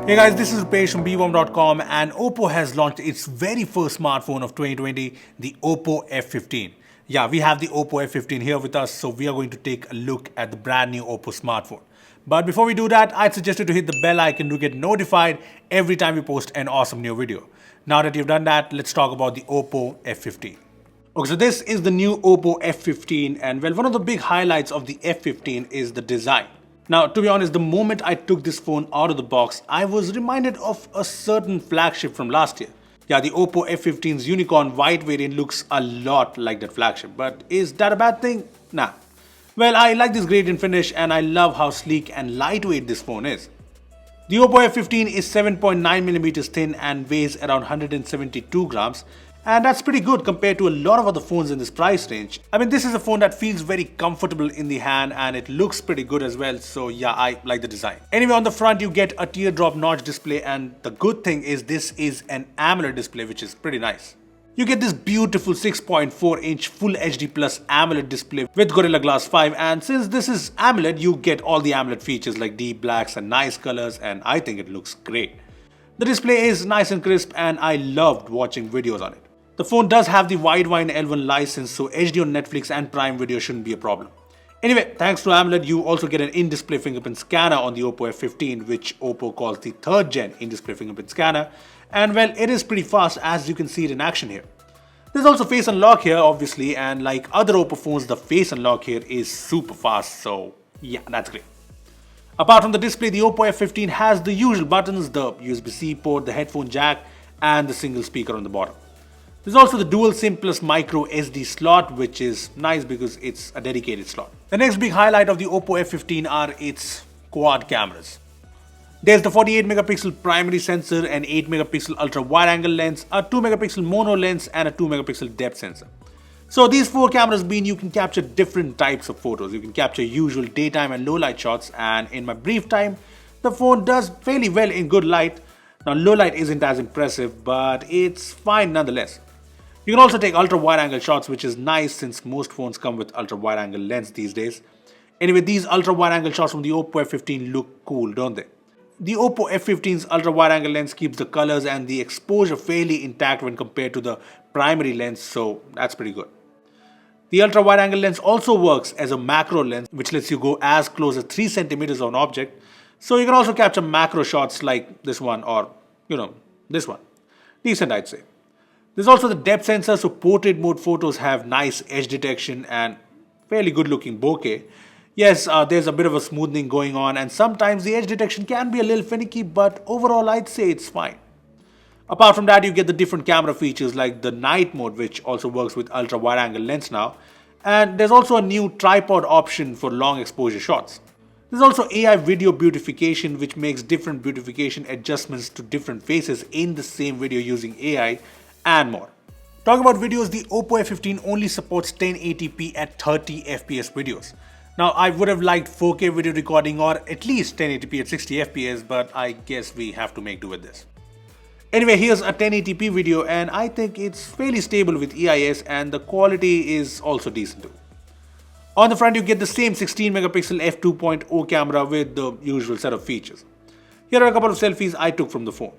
Hey guys, this is Rupesh from Beebom.com, and OPPO has launched its very first smartphone of 2020, the OPPO F15. Yeah, we have the OPPO F15 here with us, so we are going to take a look at the brand new OPPO smartphone. But before we do that, I'd suggest you to hit the bell icon to get notified every time we post an awesome new video. Now that you've done that, let's talk about the OPPO F15. Okay, so this is the new OPPO F15, and well, one of the big highlights of the F15 is the design. Now, to be honest, the moment I took this phone out of the box, I was reminded of a certain flagship from last year. Yeah, the OPPO F15's unicorn white variant looks a lot like that flagship, but is that a bad thing? Nah. Well, I like this gradient finish and I love how sleek and lightweight this phone is. The OPPO F15 is 7.9mm thin and weighs around 172 grams. And that's pretty good compared to a lot of other phones in this price range. I mean, this is a phone that feels very comfortable in the hand and it looks pretty good as well. So yeah, I like the design. Anyway, on the front you get a teardrop notch display, and the good thing is this is an AMOLED display, which is pretty nice. You get this beautiful 6.4-inch Full HD Plus AMOLED display with Gorilla Glass 5, and since this is AMOLED, you get all the AMOLED features like deep blacks and nice colors, and I think it looks great. The display is nice and crisp and I loved watching videos on it. The phone does have the Widevine L1 license, so HD on Netflix and Prime Video shouldn't be a problem. Anyway, thanks to AMOLED, you also get an in-display fingerprint scanner on the OPPO F15, which OPPO calls the 3rd gen in-display fingerprint scanner. And well, it is pretty fast, as you can see it in action here. There's also face unlock here, obviously, and like other OPPO phones, the face unlock here is super fast, so yeah, that's great. Apart from the display, the OPPO F15 has the usual buttons, the USB-C port, the headphone jack, and the single speaker on the bottom. There's also the dual SIM plus micro SD slot, which is nice because it's a dedicated slot. The next big highlight of the OPPO F15 are its quad cameras. There's the 48-megapixel primary sensor, an 8-megapixel ultra wide-angle lens, a 2-megapixel mono lens, and a 2-megapixel depth sensor. So these 4 cameras mean you can capture different types of photos. You can capture usual daytime and low-light shots, and in my brief time, the phone does fairly well in good light. Now, low light isn't as impressive, but it's fine nonetheless. You can also take ultra wide angle shots, which is nice since most phones come with ultra wide angle lens these days. Anyway, these ultra wide angle shots from the OPPO F15 look cool, don't they? The OPPO F15's ultra wide angle lens keeps the colors and the exposure fairly intact when compared to the primary lens, so that's pretty good. The ultra wide angle lens also works as a macro lens, which lets you go as close as 3 centimeters of an object. So you can also capture macro shots like this one or, this one. Decent, I'd say. There's also the depth sensor, so portrait mode photos have nice edge detection and fairly good looking bokeh. Yes, there's a bit of a smoothing going on and sometimes the edge detection can be a little finicky, but overall I'd say it's fine. Apart from that, you get the different camera features like the night mode, which also works with ultra wide angle lens now. And there's also a new tripod option for long exposure shots. There's also AI video beautification, which makes different beautification adjustments to different faces in the same video using AI. And more. Talk about videos, the OPPO F15 only supports 1080p at 30 FPS videos. Now, I would have liked 4K video recording or at least 1080p at 60 FPS, but I guess we have to make do with this. Anyway, here's a 1080p video and I think it's fairly stable with EIS and the quality is also decent too. On the front, you get the same 16-megapixel f2.0 camera with the usual set of features. Here are a couple of selfies I took from the phone.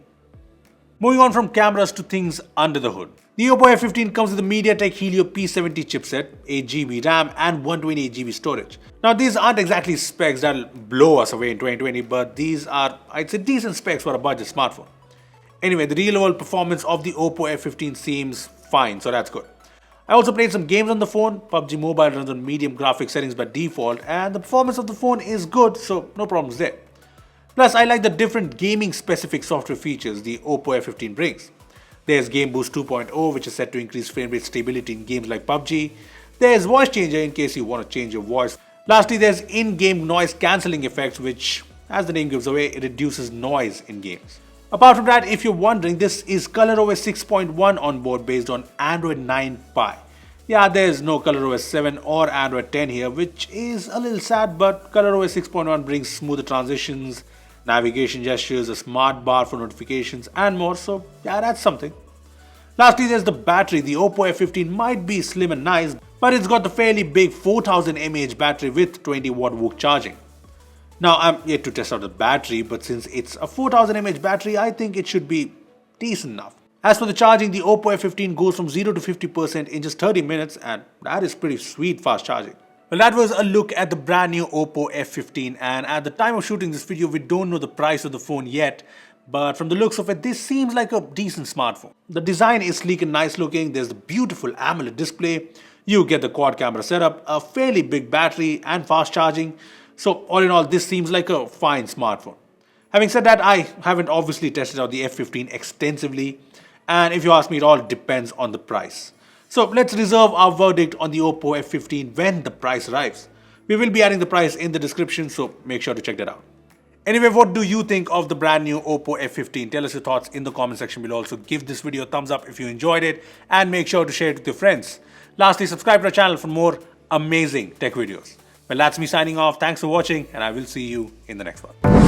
Moving on from cameras to things under the hood. The OPPO F15 comes with the MediaTek Helio P70 chipset, 8GB RAM and 128GB storage. Now these aren't exactly specs that'll blow us away in 2020, but these are, I'd say, decent specs for a budget smartphone. Anyway, the real world performance of the OPPO F15 seems fine, so that's good. I also played some games on the phone. PUBG Mobile runs on medium graphic settings by default and the performance of the phone is good, so no problems there. Plus, I like the different gaming-specific software features the OPPO F15 brings. There's Game Boost 2.0, which is set to increase frame rate stability in games like PUBG. There's Voice Changer in case you want to change your voice. Lastly, there's in-game noise cancelling effects, which, as the name gives away, it reduces noise in games. Apart from that, if you're wondering, this is ColorOS 6.1 on board based on Android 9 Pie. Yeah, there's no ColorOS 7 or Android 10 here, which is a little sad, but ColorOS 6.1 brings smoother transitions, navigation gestures, a smart bar for notifications and more, so yeah, that's something. Lastly, there's the battery. The OPPO F15 might be slim and nice, but it's got the fairly big 4000 mAh battery with 20 watt VOOC charging. Now, I'm yet to test out the battery, but since it's a 4000 mAh battery, I think it should be decent enough. As for the charging, the OPPO F15 goes from 0 to 50% in just 30 minutes, and that is pretty sweet fast charging. Well, that was a look at the brand new OPPO F15, and at the time of shooting this video, we don't know the price of the phone yet, but from the looks of it, this seems like a decent smartphone. The design is sleek and nice looking, there's the beautiful AMOLED display, you get the quad camera setup, a fairly big battery and fast charging, so all in all, this seems like a fine smartphone. Having said that, I haven't obviously tested out the F15 extensively, and if you ask me, it all depends on the price. So let's reserve our verdict on the OPPO F15 when the price arrives. We will be adding the price in the description, so make sure to check that out. Anyway, what do you think of the brand new OPPO F15? Tell us your thoughts in the comment section below. Also, give this video a thumbs up if you enjoyed it, and make sure to share it with your friends. Lastly, subscribe to our channel for more amazing tech videos. Well, that's me signing off. Thanks for watching, and I will see you in the next one.